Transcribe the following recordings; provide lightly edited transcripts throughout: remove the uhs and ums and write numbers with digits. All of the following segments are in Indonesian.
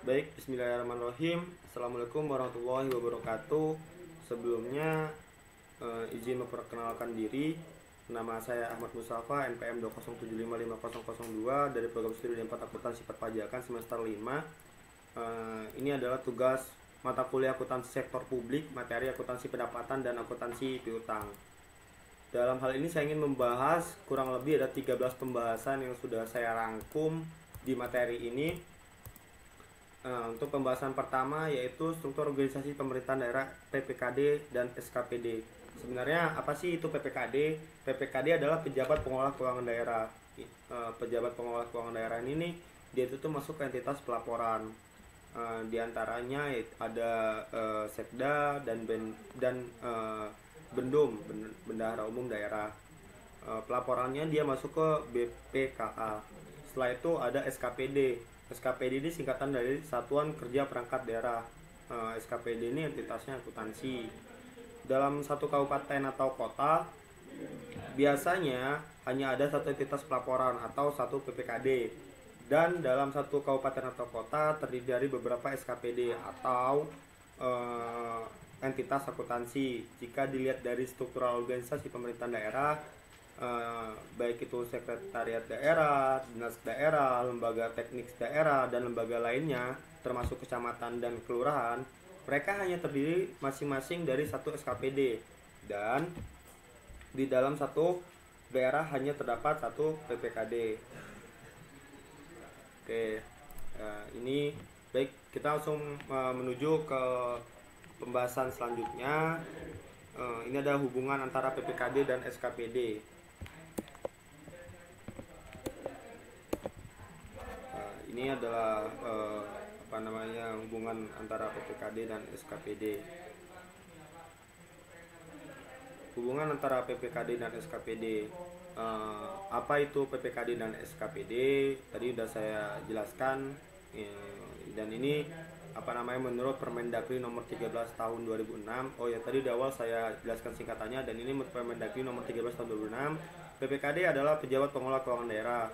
Baik, bismillahirrahmanirrahim. Assalamualaikum warahmatullahi wabarakatuh. Sebelumnya izin memperkenalkan diri. Nama saya Ahmad Mustafa, NPM 207555002 dari program studi D4 Akuntansi Perpajakan semester 5. Ini adalah tugas mata kuliah akuntansi sektor publik, materi akuntansi pendapatan dan akuntansi piutang. Dalam hal ini saya ingin membahas kurang lebih ada 13 pembahasan yang sudah saya rangkum di materi ini. Untuk pembahasan pertama yaitu struktur organisasi pemerintahan daerah PPKD dan SKPD. Sebenarnya apa sih itu PPKD? PPKD adalah pejabat pengelola keuangan daerah. Pejabat pengelola keuangan daerah ini nih, dia itu tuh masuk ke entitas pelaporan. Di antaranya ada Sekda dan Bendum, Bendahara Umum Daerah. Pelaporannya dia masuk ke BPKA. Setelah itu ada SKPD. SKPD ini singkatan dari Satuan Kerja Perangkat Daerah. SKPD ini entitasnya akuntansi. Dalam satu kabupaten atau kota, biasanya hanya ada satu entitas pelaporan atau satu PPKD. Dan dalam satu kabupaten atau kota terdiri dari beberapa SKPD atau entitas akuntansi. Jika dilihat dari struktural organisasi pemerintahan daerah, baik itu sekretariat daerah, dinas daerah, lembaga teknik daerah, dan lembaga lainnya termasuk kecamatan dan kelurahan, mereka hanya terdiri masing-masing dari satu SKPD, dan di dalam satu daerah hanya terdapat satu PPKD. Oke, ini baik, kita langsung menuju ke pembahasan selanjutnya. Ini ada hubungan antara PPKD dan SKPD. Ini adalah hubungan antara PPKD dan SKPD. Hubungan antara PPKD dan SKPD. Apa itu PPKD dan SKPD? Tadi sudah saya jelaskan, dan ini menurut Permendagri nomor 13 tahun 2006. Oh ya, tadi di awal saya jelaskan singkatannya, dan ini menurut Permendagri nomor 13 tahun 2006. PPKD adalah pejabat pengelola keuangan daerah,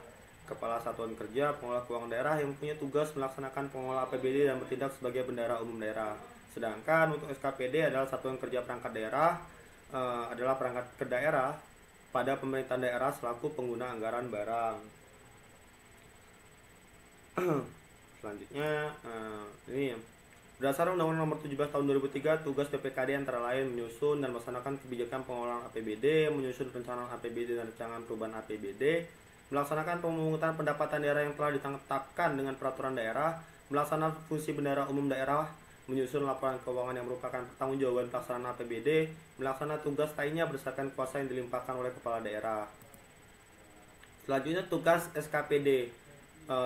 kepala satuan kerja pengelola keuangan daerah yang mempunyai tugas melaksanakan pengelola APBD dan bertindak sebagai bendahara umum daerah. Sedangkan untuk SKPD adalah satuan kerja perangkat daerah, adalah perangkat ke daerah pada pemerintahan daerah selaku pengguna anggaran barang. Selanjutnya, ini berdasarkan Undang-Undang Nomor 17 Tahun 2003, tugas PPKD antara lain menyusun dan melaksanakan kebijakan pengelolaan APBD, menyusun perencanaan APBD dan rancangan perubahan APBD, melaksanakan pemungutan pendapatan daerah yang telah ditetapkan dengan peraturan daerah, melaksanakan fungsi bendahara umum daerah, menyusun laporan keuangan yang merupakan pertanggungjawaban pelaksanaan APBD, melaksanakan tugas lainnya berdasarkan kuasa yang dilimpahkan oleh kepala daerah. Selanjutnya tugas SKPD.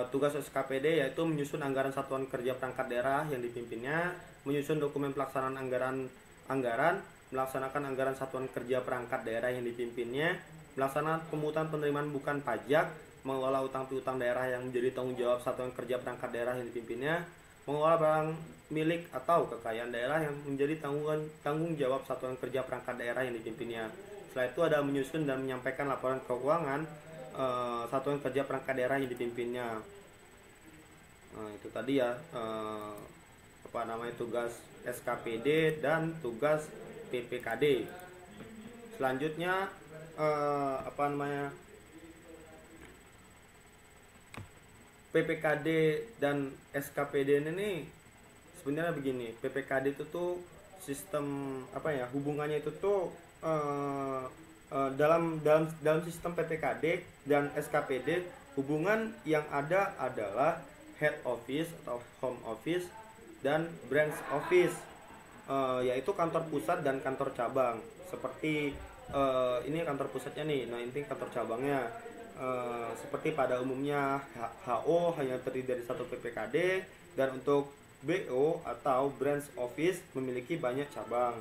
Tugas SKPD yaitu menyusun anggaran satuan kerja perangkat daerah yang dipimpinnya, menyusun dokumen pelaksanaan anggaran, melaksanakan anggaran satuan kerja perangkat daerah yang dipimpinnya, melaksanakan pemungutan penerimaan bukan pajak, mengelola utang piutang daerah yang menjadi tanggung jawab satuan kerja perangkat daerah yang dipimpinnya, mengelola barang milik atau kekayaan daerah yang menjadi tanggung jawab satuan kerja perangkat daerah yang dipimpinnya. Setelah itu ada menyusun dan menyampaikan laporan keuangan satuan kerja perangkat daerah yang dipimpinnya. Itu tadi ya, tugas SKPD dan tugas PPKD. Selanjutnya PPKD dan SKPD ini sebenarnya begini. PPKD itu tuh sistem hubungannya itu tuh dalam sistem PPKD dan SKPD, hubungan yang ada adalah head office atau home office dan branch office, yaitu kantor pusat dan kantor cabang. Seperti ini kantor pusatnya nih, nah ini kantor cabangnya. Seperti pada umumnya HO hanya terdiri dari satu PPKD, dan untuk BO atau branch office memiliki banyak cabang.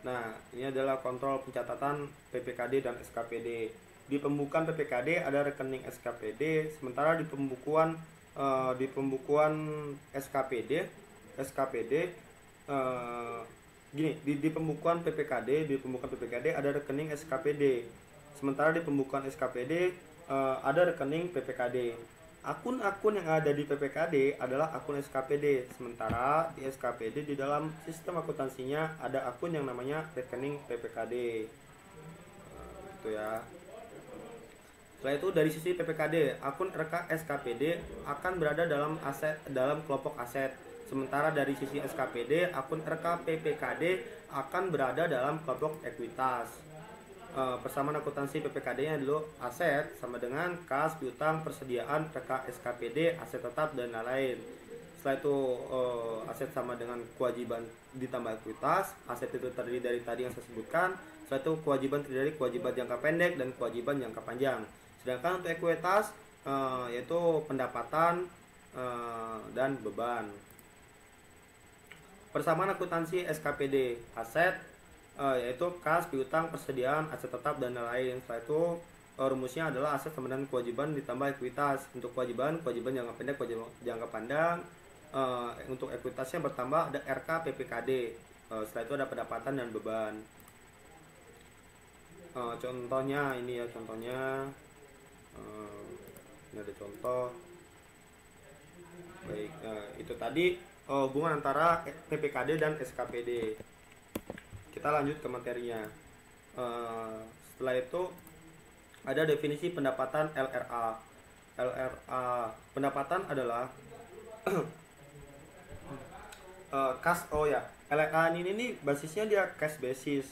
Nah, ini adalah kontrol pencatatan PPKD dan SKPD. Di pembukuan PPKD ada rekening SKPD, sementara di pembukuan SKPD di pembukuan PPKD ada rekening SKPD. Sementara di pembukuan SKPD ada rekening PPKD. Akun-akun yang ada di PPKD adalah akun SKPD. Sementara di SKPD di dalam sistem akuntansinya ada akun yang namanya rekening PPKD. Itu ya. Setelah itu dari sisi PPKD, akun RK SKPD akan berada dalam kelompok aset. Sementara dari sisi SKPD, akun RK PPKD akan berada dalam kelompok ekuitas. Persamaan akuntansi PPKD-nya dulu aset sama dengan kas, piutang, persediaan, RK SKPD, aset tetap dan lain-lain. Setelah itu aset sama dengan kewajiban ditambah ekuitas. Aset itu terdiri dari tadi yang saya sebutkan. Setelah itu kewajiban terdiri dari kewajiban jangka pendek dan kewajiban jangka panjang. Sedangkan untuk ekuitas yaitu pendapatan dan beban. Persamaan akuntansi SKPD aset yaitu kas, piutang, persediaan, aset tetap dan lain-lain. Setelah itu rumusnya adalah aset sama dengan kewajiban ditambah ekuitas. Untuk kewajiban jangka pendek, kewajiban jangka panjang. Untuk ekuitasnya bertambah ada RK PPKD. Setelah itu ada pendapatan dan beban. Contohnya ini ya, contohnya ini ada contoh. Baik, itu tadi hubungan antara PPKD dan SKPD. Kita lanjut ke materinya. Setelah itu ada definisi pendapatan LRA. LRA pendapatan adalah LRA ini basisnya dia cash basis.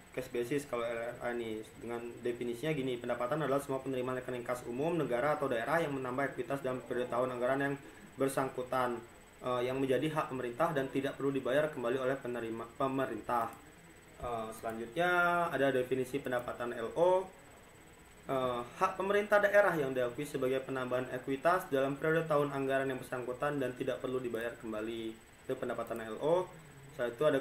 Cash basis kalau LRA ini dengan definisinya gini, pendapatan adalah semua penerimaan rekening kas umum negara atau daerah yang menambah ekuitas dalam periode tahun anggaran yang bersangkutan, yang menjadi hak pemerintah dan tidak perlu dibayar kembali oleh pemerintah. Selanjutnya ada definisi pendapatan LO. Hak pemerintah daerah yang diakui sebagai penambahan ekuitas dalam periode tahun anggaran yang bersangkutan dan tidak perlu dibayar kembali. Itu pendapatan LO. Setelah itu ada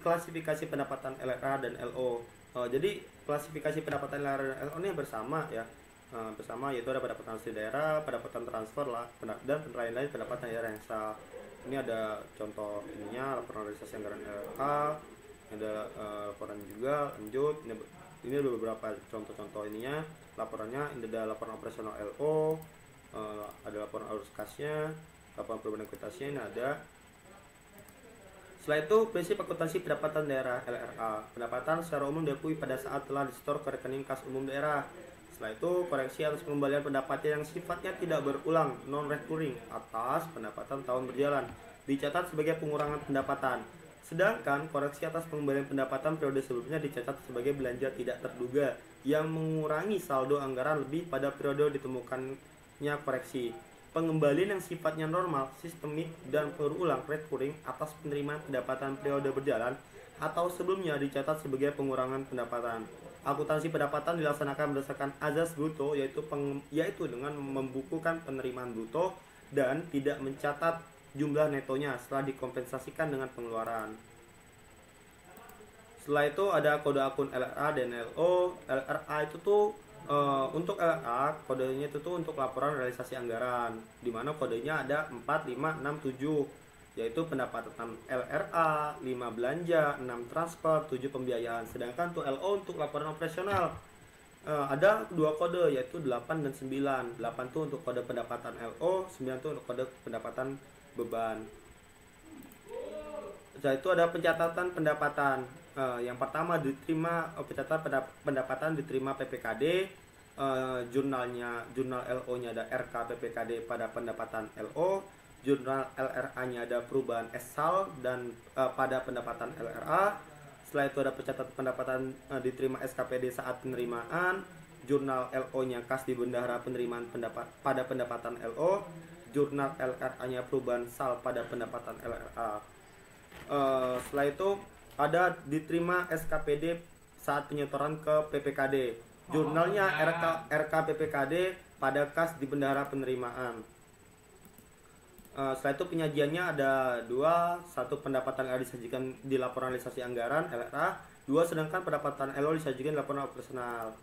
klasifikasi pendapatan LRA dan LO. Jadi klasifikasi pendapatan LRA dan LO ini bersama ya. Bersama yaitu ada pendapatan asli daerah, pendapatan transfer lah, dan lain-lain pendapatan daerah yang sah. Ini ada contoh ininya, laporan realisasi anggaran LRA, ada laporan juga lanjut. Ini ada beberapa contoh-contoh ininya. Laporannya ini ada laporan operasional LO, ada laporan arus kasnya, laporan perubahan ekuitasnya ini ada. Setelah itu prinsip akuntansi pendapatan daerah LRA. Pendapatan secara umum diakui pada saat telah disetor ke rekening kas umum daerah. Setelah itu koreksi atas pengembalian pendapatan yang sifatnya tidak berulang non-recurring atas pendapatan tahun berjalan dicatat sebagai pengurangan pendapatan. Sedangkan koreksi atas pengembalian pendapatan periode sebelumnya dicatat sebagai belanja tidak terduga yang mengurangi saldo anggaran lebih pada periode ditemukannya koreksi. Pengembalian yang sifatnya normal, sistemik, dan berulang recurring atas penerimaan pendapatan periode berjalan atau sebelumnya dicatat sebagai pengurangan pendapatan. Akuntansi pendapatan dilaksanakan berdasarkan azas bruto, yaitu dengan membukukan penerimaan bruto dan tidak mencatat jumlah netonya setelah dikompensasikan dengan pengeluaran. Setelah itu ada kode akun LRA dan LO. LRA itu tuh untuk LRA kodenya itu tuh untuk laporan realisasi anggaran, di mana kodenya ada 4, 5, 6, 7, yaitu pendapatan LRA, 5 belanja, 6 transfer, 7 pembiayaan. Sedangkan untuk LO untuk laporan operasional ada 2 kode yaitu 8 dan 9. 8 itu untuk kode pendapatan LO, 9 itu untuk kode pendapatan beban. Setelah itu ada pencatatan pendapatan. Yang pertama diterima pencatatan pendapatan diterima PPKD. Jurnal LO-nya ada RK PPKD pada pendapatan LO. Jurnal LRA-nya ada perubahan SSAL dan pada pendapatan LRA. Setelah itu ada pencatatan pendapatan diterima SKPD saat penerimaan. Jurnal LO-nya kas di bendahara penerimaan pada pendapatan LO. Jurnal LRA-nya perubahan SAL pada pendapatan LRA. Setelah itu ada diterima SKPD saat penyetoran ke PPKD. Jurnalnya RK PPKD pada kas di bendahara penerimaan. Setelah itu penyajiannya ada 2, 1 pendapatan LRA disajikan di laporan realisasi anggaran LRA, 2 sedangkan pendapatan LO disajikan di laporan operasional.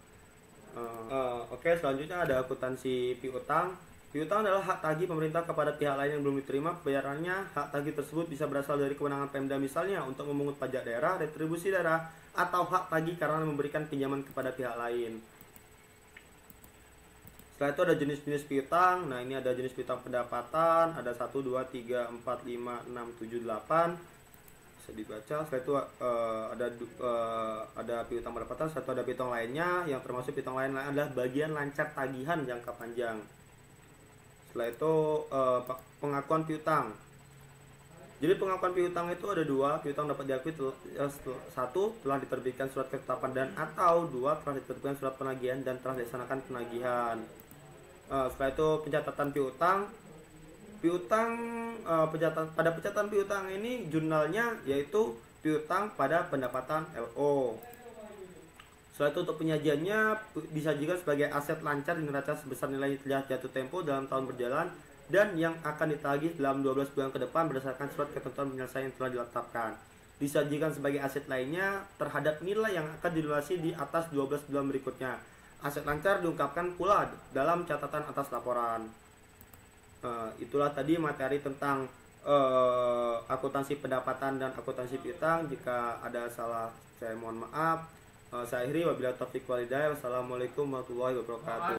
Oke, selanjutnya ada akuntansi piutang. Piutang adalah hak tagih pemerintah kepada pihak lain yang belum diterima pembayarannya. Hak tagih tersebut bisa berasal dari kewenangan Pemda, misalnya untuk memungut pajak daerah, retribusi daerah, atau hak tagih karena memberikan pinjaman kepada pihak lain. Setelah itu ada jenis-jenis piutang. Nah, ini ada jenis piutang pendapatan, ada 1 2 3 4 5 6 7 8. Bisa dibaca. Setelah itu ada piutang pendapatan, satu ada piutang lainnya, yang termasuk piutang lain adalah bagian lancar tagihan jangka panjang. Setelah itu pengakuan piutang. Jadi pengakuan piutang itu ada dua. Piutang dapat diakui satu, telah diterbitkan surat ketetapan dan atau dua, telah diterbitkan surat penagihan dan telah dilaksanakan penagihan. Setelah itu pencatatan piutang. Pada pencatatan piutang ini jurnalnya yaitu piutang pada pendapatan LO. Setelah itu untuk penyajiannya disajikan sebagai aset lancar di neraca sebesar nilai telah jatuh tempo dalam tahun berjalan dan yang akan ditagih dalam 12 bulan ke depan berdasarkan surat ketentuan penyelesaian yang telah ditetapkan. Disajikan sebagai aset lainnya terhadap nilai yang akan dilunasi di atas 12 bulan berikutnya. Aset lancar diungkapkan pula dalam catatan atas laporan. Itulah tadi materi tentang akuntansi pendapatan dan akuntansi piutang. Jika ada salah saya mohon maaf. Saya akhiri, wabillahi taufiq walhidayah. Wassalamualaikum warahmatullahi wabarakatuh.